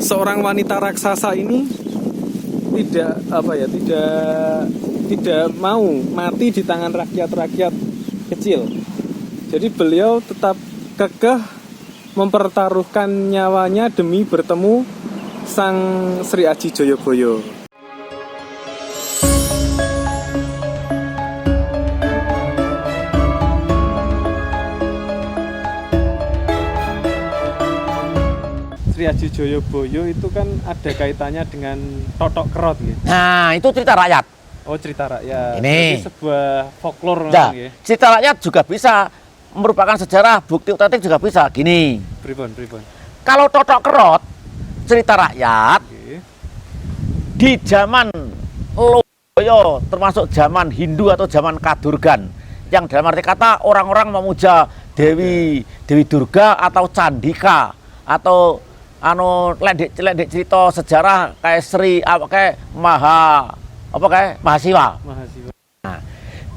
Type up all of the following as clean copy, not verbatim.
seorang wanita raksasa ini tidak mau mati di tangan rakyat-rakyat kecil. Jadi beliau tetap kekeh mempertaruhkan nyawanya demi bertemu Sang Sri Aji Joyoboyo. Sri Aji Joyoboyo itu kan ada kaitannya dengan Totok Kerot gitu. Nah, itu cerita rakyat. Oh, cerita rakyat. Ini sebuah folklore nah, ya. cerita rakyat juga bisa merupakan sejarah, bukti otentik juga bisa. Gini. Pripun. Kalau Totok Kerot cerita rakyat di zaman Loyo, termasuk zaman Hindu atau zaman Kadurgan, yang dalam arti kata orang-orang memuja Dewi Durga atau Candika atau ledek cerita sejarah kayak Sri kayak Mahasiwa. Nah,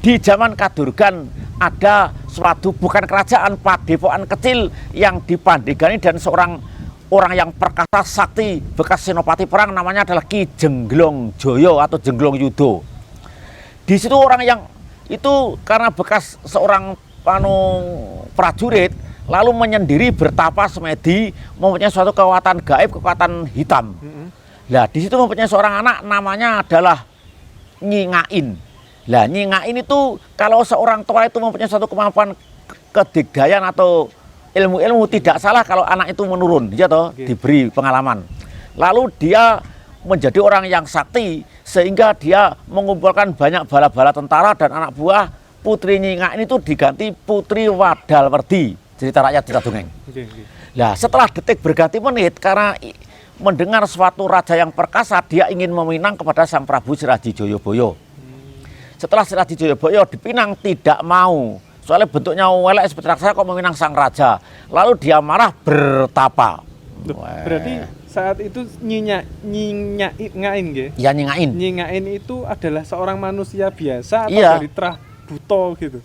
di zaman Kadurgan ada suatu bukan kerajaan, padepokan kecil yang dipandegani dan seorang orang yang perkasa sakti bekas senopati perang namanya adalah Ki Jenglong Joyo atau Jenglong Yudo. Di situ orang yang itu karena bekas seorang prajurit lalu menyendiri bertapa semedi, mempunyai suatu kekuatan gaib, kekuatan hitam. Nah, di situ mempunyai seorang anak namanya adalah Nyi Ngain. Nah, Nyi Ngain itu kalau seorang tua itu mempunyai suatu kemampuan kedigdayan atau ilmu-ilmu, tidak salah kalau anak itu menurun, ya toh, diberi pengalaman. Lalu dia menjadi orang yang sakti sehingga dia mengumpulkan banyak bala-bala tentara dan anak buah. Putri Nyi Ngain itu diganti Putri Wadalwerdi. Cerita rakyat, cerita dongeng. Nah, setelah detik berganti menit, karena mendengar suatu raja yang perkasa, dia ingin meminang kepada Sang Prabu Sri Aji Joyoboyo. Setelah Sri Aji Joyoboyo dipinang, tidak mau. Soalnya bentuknya welek seperti raksasa, kok meminang sang raja. Lalu dia marah bertapa. Berarti saat itu Nyi Ngain gitu? Ya, Nyi Ngain. Nyi Ngain itu adalah seorang manusia biasa atau iya, dari terah buto gitu?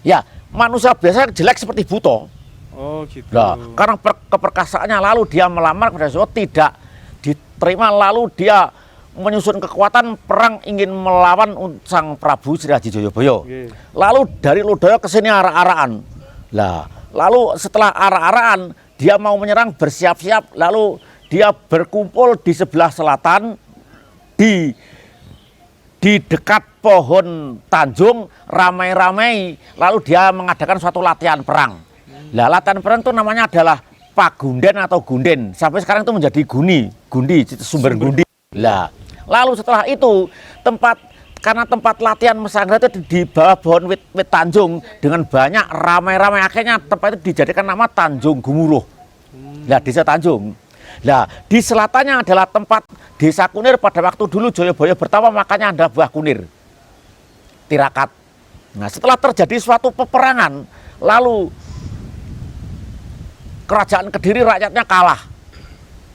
Ya, manusia biasa jelek seperti buto. Oh gitu. Nah, karena keperkasaannya lalu dia melamar kepada Joyo, tidak diterima, lalu dia menyusun kekuatan perang ingin melawan Sang Prabu Sri Aji Joyoboyo. Lalu dari Lodaya ke sini arah-arahan. Lah, lalu setelah arah-arahan dia mau menyerang bersiap-siap, lalu dia berkumpul di sebelah selatan di dekat pohon tanjung ramai-ramai, lalu dia mengadakan suatu latihan perang. Lah, latihan perang itu namanya adalah Pagunden atau Gunden. Sampai sekarang itu menjadi Gundi, sumber Gundi. Lah, lalu setelah itu karena tempat latihan Mesanggra itu di bawah pohon wit tanjung dengan banyak ramai-ramai, akhirnya tempat itu dijadikan nama Tanjung Gumuruh. Lah, desa Tanjung. Nah, di selatannya adalah tempat desa Kunir. Pada waktu dulu Joyoboyo bertapa, makanya ada buah kunir, tirakat. Nah, setelah terjadi suatu peperangan, lalu kerajaan Kediri rakyatnya kalah.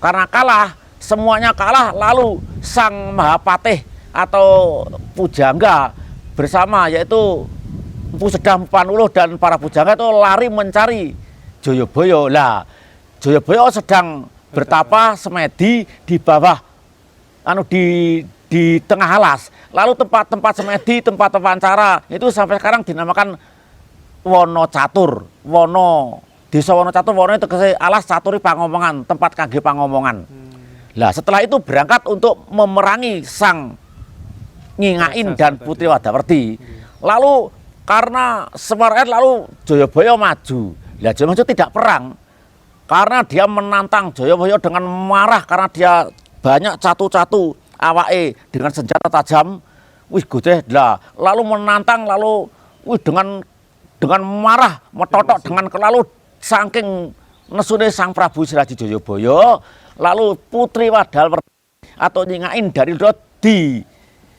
Karena kalah, semuanya kalah, lalu Sang Mahapatih atau Pujangga bersama yaitu Empu Sedang, Panuluh dan para pujangga itu lari mencari Joyoboyo. Lah, Joyoboyo sedang bertapa semedi di bawah di tengah alas. Lalu tempat-tempat semedi, tempat wawancara itu sampai sekarang dinamakan Wono Catur. Desa Wono Catur, Wono itu alas, Caturi pangomongan, tempat kangge pangomongan. Lah, setelah itu berangkat untuk memerangi Sang Nyi Ngain dan Putri Wadalwerdi. Lalu karena Semar lalu Joyoboyo maju. Lah, Joyoboyo tidak perang. Karena dia menantang Joyoboyo dengan marah karena dia banyak catu-catu awake dengan senjata tajam. Wih, gojeh lah. Lalu menantang, lalu dengan marah metotok dengan lalu saking nesune Sang Prabu Sri Aji Joyoboyo, lalu Putri Wadalwerdi atau Nyi Ngain dari di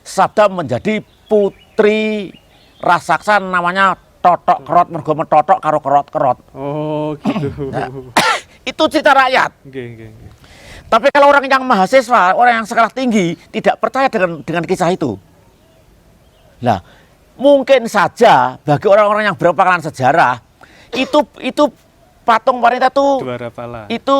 sabda menjadi putri raksasa namanya Totok Kerot, mergo metotok karo kerot-kerot. Oh, gitu. Nah, itu cerita rakyat. Okay. Tapi kalau orang yang mahasiswa, orang yang sekolah tinggi tidak percaya dengan kisah itu. Nah, mungkin saja bagi orang-orang yang berpengalaman sejarah itu patung wanita Dwara Pala. itu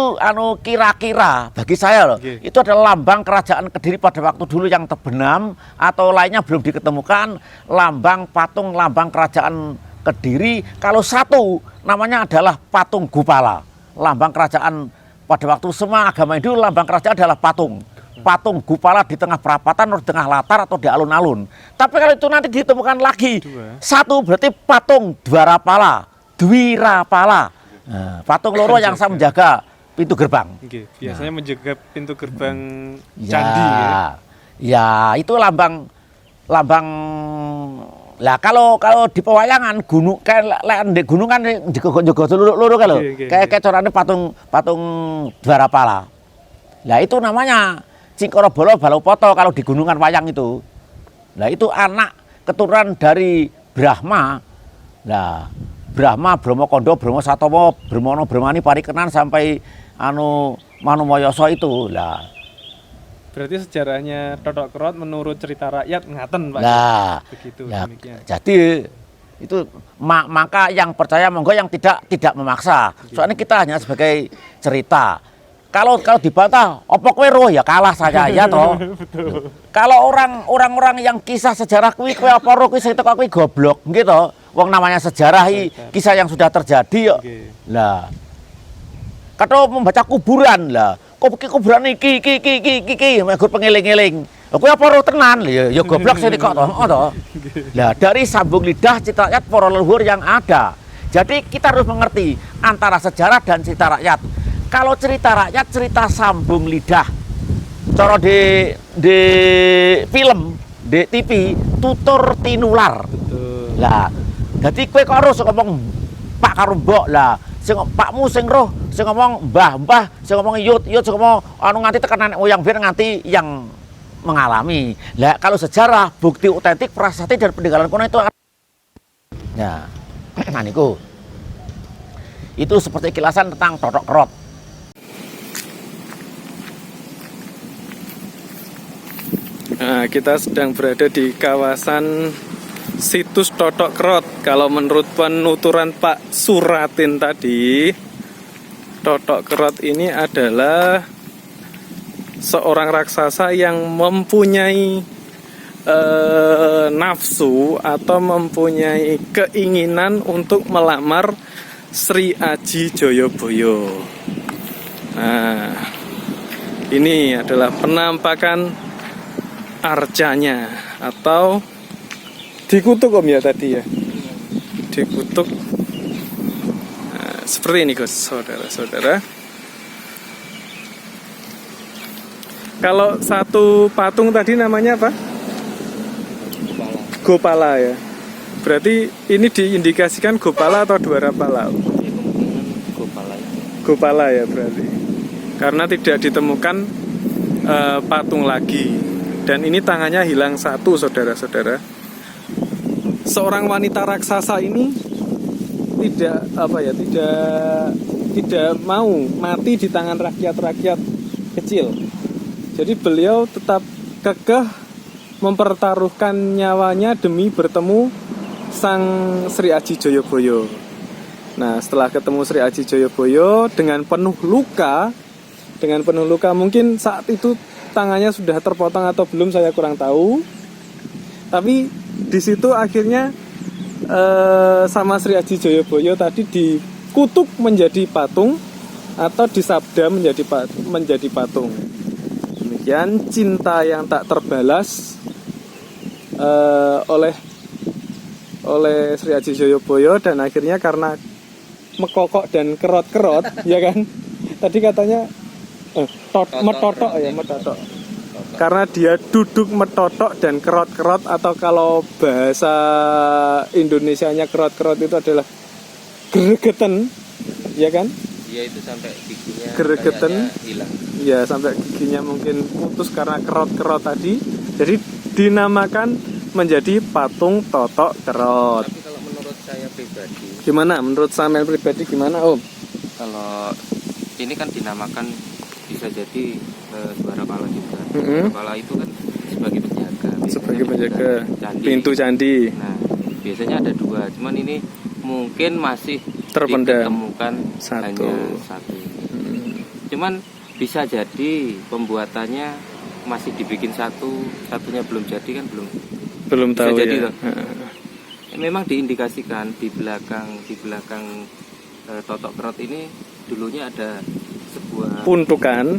kira-kira bagi saya loh, Oke. itu adalah lambang kerajaan Kediri pada waktu dulu yang terbenam atau lainnya belum diketemukan. Lambang patung lambang kerajaan Kediri. Kalau satu namanya adalah patung Gupala. Lambang kerajaan pada waktu semua agama Hindu, lambang kerajaan adalah patung. Patung Gupala di tengah perapatan atau di tengah latar atau di alun-alun. Tapi kalau itu nanti ditemukan lagi satu, berarti patung Dwirapala. Nah, patung loro yang saya menjaga pintu gerbang. Oke, biasanya menjaga pintu gerbang Ya, candi ya. ya itu lambang lah. Kalau di pewayangan gunung kayak di gunung kan jaga loro kan lho. Kayak corane patung Dwarapala. Lah itu namanya Cingkarabala Balopoto kalau di gunungan wayang itu. Lah itu anak keturunan dari Brahma. Lah Brahma, Bromokondo, Bromo Satomo, Brahmana, Brahmani, Parikenan sampai Manumayasa itu. Lah Berarti sejarahnya Totok Kerot menurut cerita rakyat ngaten Pak. Nah, Begitu ya, demikian. jadi itu maka yang percaya monggo, yang tidak memaksa. Soalnya kita hanya sebagai cerita. Kalau dibantah, opo kowe roh ya kalah saya ya toh. Kalau orang-orang yang kisah sejarah kowe apa roh kowe sing teko kowe goblok gitu. Wong namanya sejarah kisah yang sudah terjadi. Lah. Kata membaca kuburan lah. Kok kuburan iki nggur pengeling-eling. Lha kowe apa roh tenan? Ya goblok sing kok toh. Lah dari sambung lidah cita rakyat para leluhur yang ada. Jadi kita harus mengerti antara sejarah dan cerita rakyat. Kalau cerita rakyat cerita sambung lidah. Cara di film, di TV tutur tinular. Betul. Lah, dadi kowe kok harus ngomong Pak karo Mbok lah. Sing pakmu sing roh, sing ngomong mbah, sing ngomong yut, sing ngomong nganti tekan nenek moyang biyen nganti yang mengalami. Lah kalau sejarah, bukti otentik, prasasti dan peninggalan kuno itu nah, niku. Itu seperti kilasan tentang Totok Kerot. Nah, kita sedang berada di kawasan situs Totok Kerot. Kalau menurut penuturan Pak Suratin tadi, Totok Kerot ini adalah seorang raksasa yang mempunyai nafsu atau mempunyai keinginan untuk melamar Sri Aji Joyoboyo. Nah, ini adalah penampakan arcanya atau dikutuk Om ya tadi ya, dikutuk. Nah, seperti ini guys, saudara-saudara. Kalau satu patung tadi namanya apa? Gopala ya. Berarti ini diindikasikan Gopala atau Dwarapala? Gopala ya berarti. Karena tidak ditemukan patung lagi. Dan ini tangannya hilang satu, saudara-saudara. Seorang wanita raksasa ini tidak mau mati di tangan rakyat-rakyat kecil. Jadi beliau tetap kekeh mempertaruhkan nyawanya demi bertemu Sang Sri Aji Joyoboyo. Nah, setelah ketemu Sri Aji Joyoboyo dengan penuh luka, mungkin saat itu tangannya sudah terpotong atau belum saya kurang tahu. Tapi di situ akhirnya sama Sri Aji Joyoboyo tadi dikutuk menjadi patung atau disabda menjadi patung. Demikian cinta yang tak terbalas oleh Sri Aji Joyoboyo, dan akhirnya karena mekokok dan kerot-kerot ya kan. Tadi katanya metotok. Karena dia duduk metotok dan kerot-kerot, atau kalau bahasa Indonesianya kerot-kerot itu adalah gregeten, ya kan? Iya, itu sampai giginya Gregeten hilang. Ya, sampai giginya mungkin putus karena kerot-kerot tadi. Jadi dinamakan menjadi patung Totok Kerot. Tapi kalau menurut saya pribadi, Gimana? Menurut Samuel pribadi gimana Om? kalau ini kan dinamakan bisa jadi Dwarapala juga. Mm-hmm. Dwarapala itu kan sebagai penjaga. Sebagai penjaga candi. pintu candi. Nah, biasanya ada dua. Cuman ini mungkin masih terpendam ditemukan satu. hanya satu. Cuman bisa jadi pembuatannya masih dibikin satunya belum jadi kan belum bisa tahu jadi ya. loh. Memang diindikasikan di belakang Totok Kerot ini dulunya ada sebuah Puntukan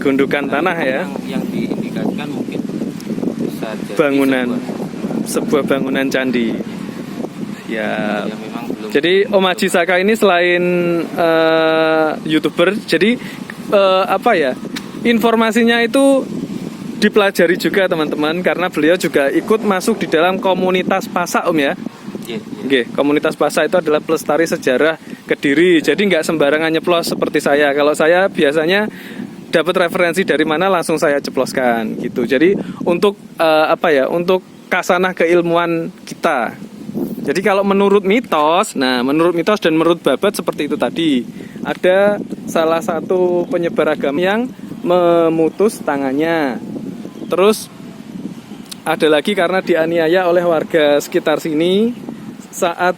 gundukan Nah, tanah itu ya, yang diindikasikan mungkin bisa jadi bangunan sebuah bangunan candi ya. yang memang belum. Jadi Om Haji Saka ini selain YouTuber, jadi apa ya, informasinya itu dipelajari juga teman-teman, karena beliau juga ikut masuk di dalam komunitas Pasak Om ya. Iya, iya. Oke, komunitas Pasak itu adalah pelestari sejarah Kediri. Jadi nggak sembarangan nyeplos seperti saya. Kalau saya biasanya dapat referensi dari mana langsung saya ceploskan gitu. Jadi untuk apa ya, untuk kasanah keilmuan kita. Jadi kalau menurut mitos, menurut mitos dan menurut babat seperti itu tadi, ada salah satu penyebar agama yang memutus tangannya. Terus ada lagi karena dianiaya oleh warga sekitar sini saat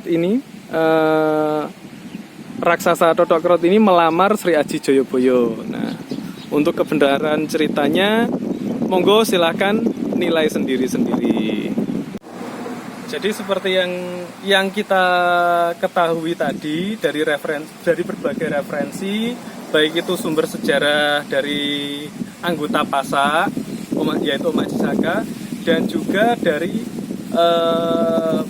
ini raksasa Totok Kerot ini melamar Sri Aji Joyoboyo. Nah, untuk kebenaran ceritanya, monggo silakan nilai sendiri-sendiri. Jadi seperti yang kita ketahui tadi dari berbagai referensi, baik itu sumber sejarah dari anggota Pasak, yaitu Om Haji Saka, dan juga dari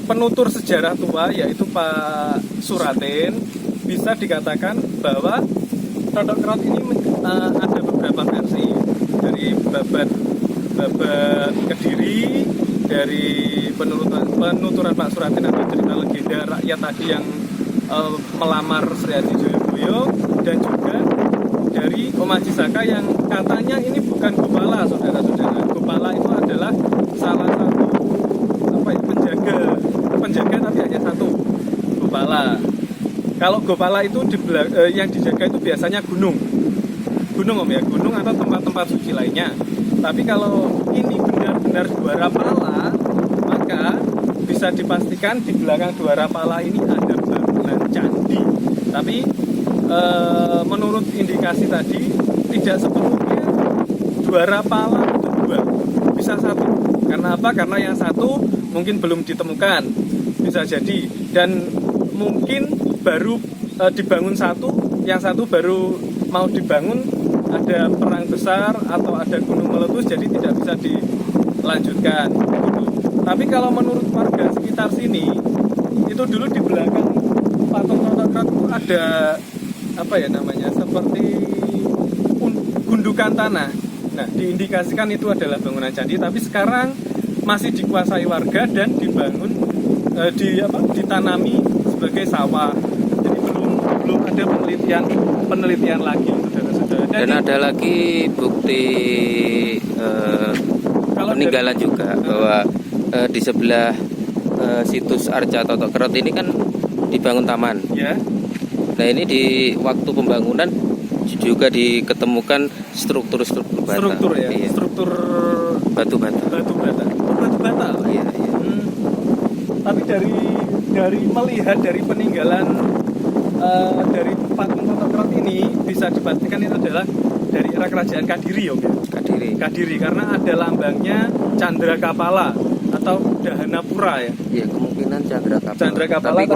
penutur sejarah tua yaitu Pak Suratin, bisa dikatakan bahwa Totok Kerot ini ada beberapa versi dari babat Kediri, dari penuturan Pak Suratin atau cerita legenda rakyat tadi yang melamar Sri Aji Joyoboyo, dan juga dari Om Haji Saka yang katanya ini bukan Gopala, saudara-saudara. Gopala itu adalah salah satu penjaga tapi hanya satu, Gopala. Kalau Gopala itu yang dijaga itu biasanya gunung Om ya, gunung atau tempat-tempat suci lainnya. Tapi kalau ini benar-benar Dwara Pala, maka bisa dipastikan di belakang Dwara Pala ini ada bangunan candi. Tapi menurut indikasi tadi tidak sepenuhnya Dwara Pala itu dua, bisa satu. Karena apa? Karena yang satu mungkin belum ditemukan, bisa jadi, dan mungkin baru dibangun satu, yang satu baru mau dibangun, ada perang besar atau ada gunung meletus, jadi tidak bisa dilanjutkan. Tapi kalau menurut warga sekitar sini, itu dulu di belakang patung Totok Kerot itu ada apa ya namanya, seperti gundukan tanah. Nah, diindikasikan itu adalah bangunan candi, tapi sekarang masih dikuasai warga dan dibangun ditanami sebagai sawah. Jadi belum ada penelitian lagi, saudara-saudara. Dan ada lagi bukti peninggalan juga bahwa di sebelah situs Arca Totok Kerot ini kan dibangun taman. Ya. Nah, ini di waktu pembangunan juga diketemukan struktur bata. Struktur ya. Iya. Struktur Batu bata. batu bata. Iya, iya. Tapi dari melihat dari peninggalan dari patung Totok Kerot ini bisa dipastikan itu adalah dari era kerajaan Kadiri, Om ya. Kadiri karena ada lambangnya Candra Kapala atau Dahanapura ya. Iya, kemungkinan Candra Kapala. Tapi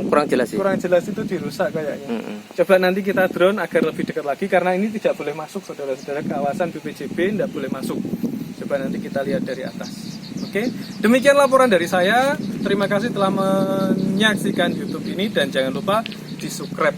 kurang jelas sih. Kurang jelas, itu dirusak kayaknya. Coba nanti kita drone agar lebih dekat lagi, karena ini tidak boleh masuk, saudara-saudara, kawasan BPJB tidak boleh masuk. Coba nanti kita lihat dari atas. Oke, demikian laporan dari saya. Terima kasih telah menyaksikan YouTube ini, dan jangan lupa di subscribe